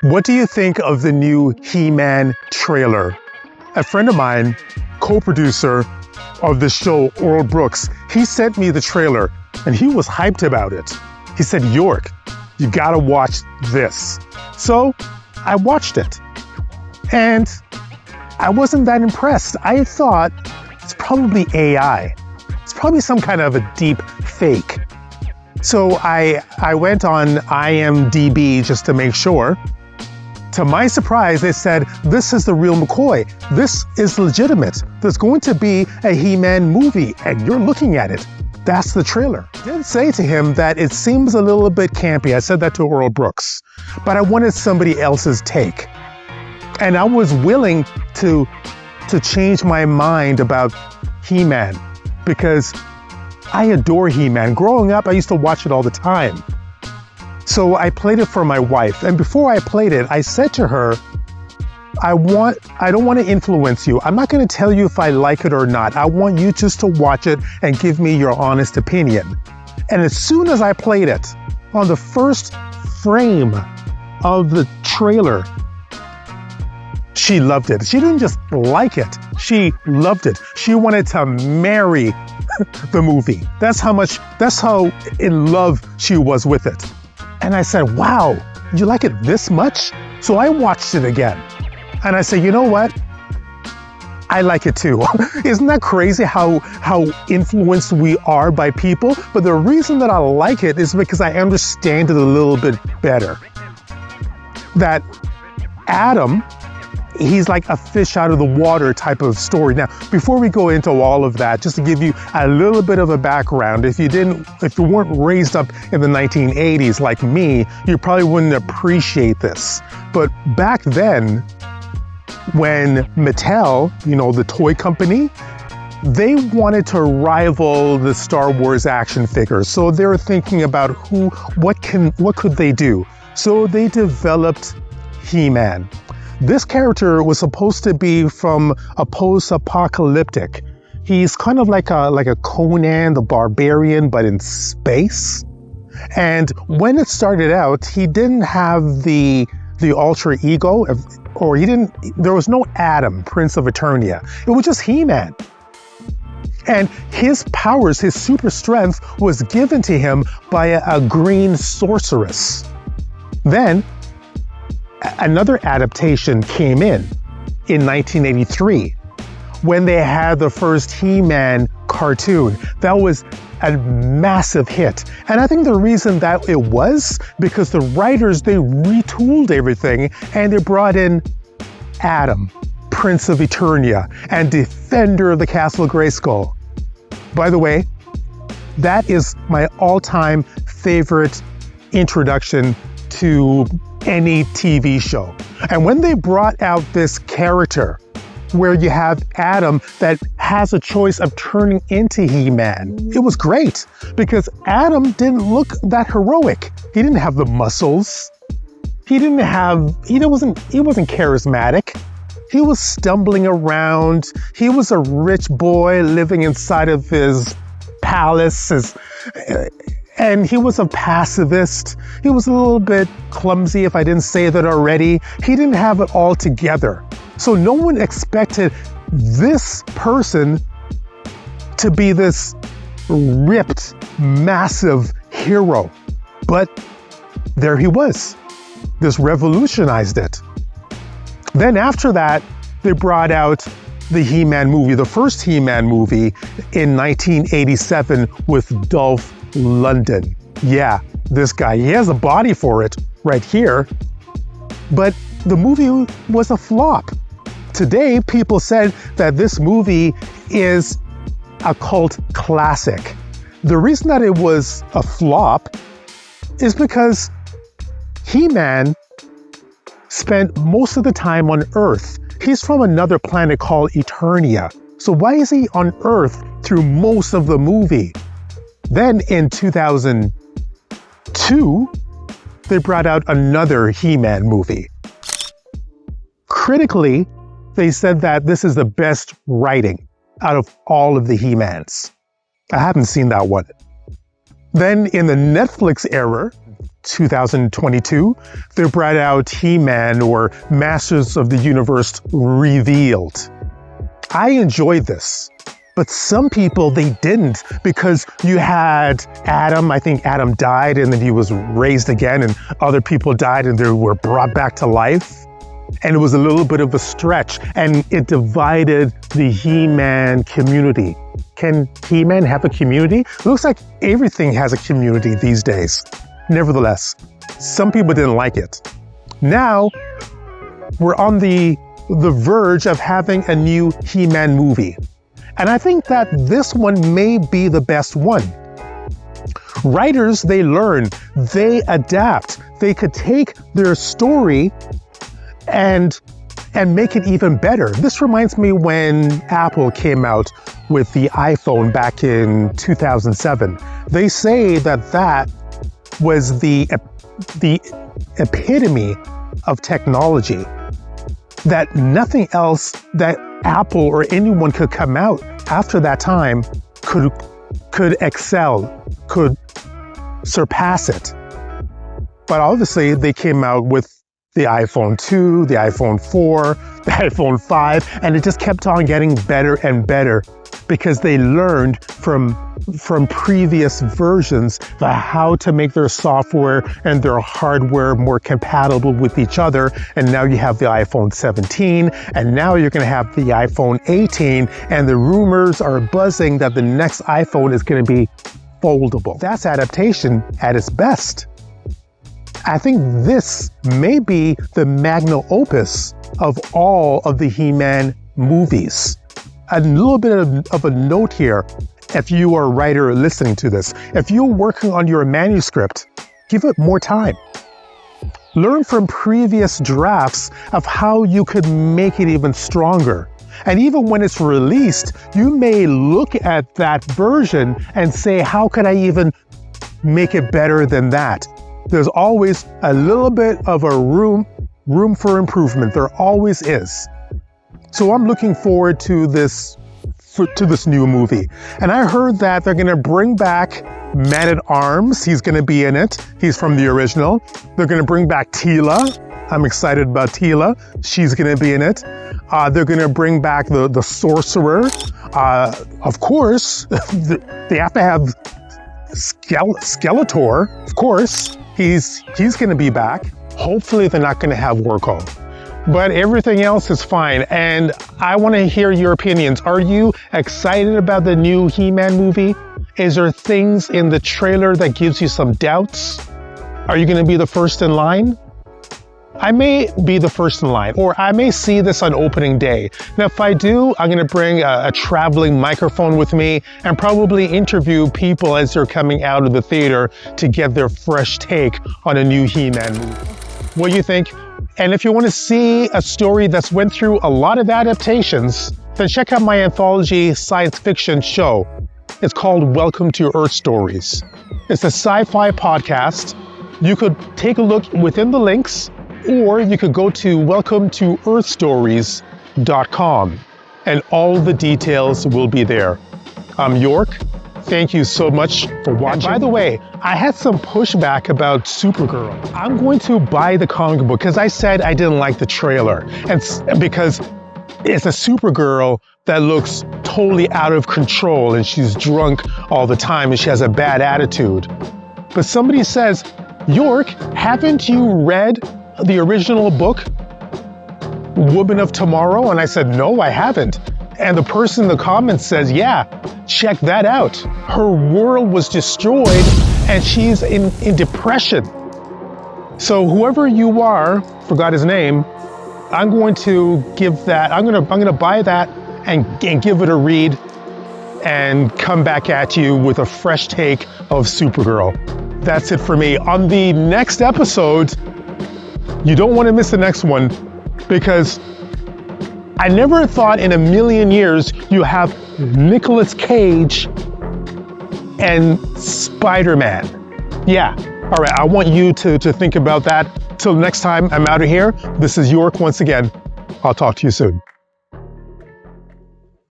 What do you think of the new He-Man trailer? A friend of mine, co-producer of the show, Earl Brooks, he sent me the trailer and he was hyped about it. He said, York, you gotta watch this. So I watched it and I wasn't that impressed. I thought it's probably AI. It's probably some kind of a deep fake. So I went on IMDb just to make sure. To my surprise, they said, this is the real McCoy. This is legitimate. There's going to be a He-Man movie, and you're looking at it. That's the trailer. I did say to him that it seems a little bit campy. I said that to Earl Brooks. But I wanted somebody else's take. And I was willing to change my mind about He-Man because I adore He-Man. Growing up, I used to watch it all the time. So I played it for my wife, and before I played it, I said to her, I don't want to influence you. I'm not going to tell you if I like it or not. I want you just to watch it and give me your honest opinion. And as soon as I played it, on the first frame of the trailer, she loved it. She didn't just like it, she loved it. She wanted to marry the movie. That's how in love she was with it. And I said, wow, you like it this much? So I watched it again. And I said, you know what? I like it too. Isn't that crazy how influenced we are by people? But the reason that I like it is because I understand it a little bit better. That Adam, he's like a fish out of the water type of story. Now, before we go into all of that, just to give you a little bit of a background, if you weren't raised up in the 1980s like me, you probably wouldn't appreciate this. But back then, when Mattel, the toy company, they wanted to rival the Star Wars action figures. So they were thinking about what could they do? So they developed He-Man. This character was supposed to be from a post-apocalyptic. He's kind of like a Conan the Barbarian, but in space. And when it started out, he didn't have the alter ego, there was no Adam, Prince of Eternia. It was just He-Man. And his powers, his super strength, was given to him by a green sorceress. Then, another adaptation came in 1983 when they had the first He-Man cartoon. That was a massive hit. And I think the reason that it was because the writers, they retooled everything and they brought in Adam, Prince of Eternia, and Defender of the Castle Grayskull. By the way, that is my all-time favorite introduction to any TV show. And when they brought out this character where you have Adam that has a choice of turning into He-Man, it was great because Adam didn't look that heroic. He didn't have the muscles. He wasn't charismatic. He was stumbling around. He was a rich boy living inside of his palace. And he was a pacifist. He was a little bit clumsy, if I didn't say that already. He didn't have it all together. So no one expected this person to be this ripped, massive hero. But there he was. This revolutionized it. Then after that, they brought out the He-Man movie, the first He-Man movie in 1987 with Dolph London. Yeah, this guy, he has a body for it right here. But the movie was a flop. Today, people said that this movie is a cult classic. The reason that it was a flop is because He-Man spent most of the time on Earth. He's from another planet called Eternia. So why is he on Earth through most of the movie? Then in 2002, they brought out another He-Man movie. Critically, they said that this is the best writing out of all of the He-Mans. I haven't seen that one. Then in the Netflix era, 2022, they brought out He-Man, or Masters of the Universe Revealed. I enjoyed this, but some people, they didn't, because you had Adam. I think Adam died and then he was raised again, and other people died and they were brought back to life. And it was a little bit of a stretch, and it divided the He-Man community. Can He-Man have a community? It looks like everything has a community these days. Nevertheless, some people didn't like it. Now, we're on the verge of having a new He-Man movie. And I think that this one may be the best one. Writers, they learn, they adapt. They could take their story and make it even better. This reminds me when Apple came out with the iPhone back in 2007. They say that was the epitome of technology, that nothing else that Apple or anyone could come out after that time could excel, could surpass it. But obviously they came out with the iPhone 2, the iPhone 4, the iPhone 5, and it just kept on getting better and better because they learned from previous versions how to make their software and their hardware more compatible with each other. And now you have the iPhone 17, and now you're going to have the iPhone 18, and the rumors are buzzing that the next iPhone is going to be foldable. That's adaptation at its best. I think this may be the magnum opus of all of the He-Man movies. A little bit of a note here, if you are a writer listening to this. If you're working on your manuscript, give it more time. Learn from previous drafts of how you could make it even stronger. And even when it's released, you may look at that version and say, how could I even make it better than that? There's always a little bit of a room for improvement. There always is. So I'm looking forward to this new movie. And I heard that they're going to bring back Man-at-Arms. He's going to be in it. He's from the original. They're going to bring back Teela. I'm excited about Teela. She's going to be in it. They're going to bring back the Sorcerer. Of course, they have to have Skeletor. Of course, he's going to be back. Hopefully, they're not going to have Worko. But everything else is fine, and I want to hear your opinions. Are you excited about the new He-Man movie? Is there things in the trailer that gives you some doubts? Are you going to be the first in line? I may be the first in line, or I may see this on opening day. Now, if I do, I'm going to bring a traveling microphone with me and probably interview people as they're coming out of the theater to get their fresh take on a new He-Man movie. What do you think? And if you want to see a story that's went through a lot of adaptations, then check out my anthology science fiction show. It's called Welcome to Earth Stories. It's a sci-fi podcast. You could take a look within the links, or you could go to welcometoearthstories.com, and all the details will be there. I'm York. Thank you so much for watching. And by the way, I had some pushback about Supergirl. I'm going to buy the comic book because I said I didn't like the trailer, and because it's a Supergirl that looks totally out of control, and she's drunk all the time, and she has a bad attitude. But somebody says, York, haven't you read the original book, Woman of Tomorrow? And I said, no, I haven't. And the person in the comments says, yeah, check that out. Her world was destroyed and she's in depression. So whoever you are, forgot his name, I'm going to give that, I'm going to buy that and give it a read and come back at you with a fresh take of Supergirl. That's it for me. On the next episode, you don't want to miss the next one, because I never thought in a million years you have Nicolas Cage and Spider-Man. Yeah, all right, I want you to think about that. Till next time, I'm out of here. This is York once again. I'll talk to you soon.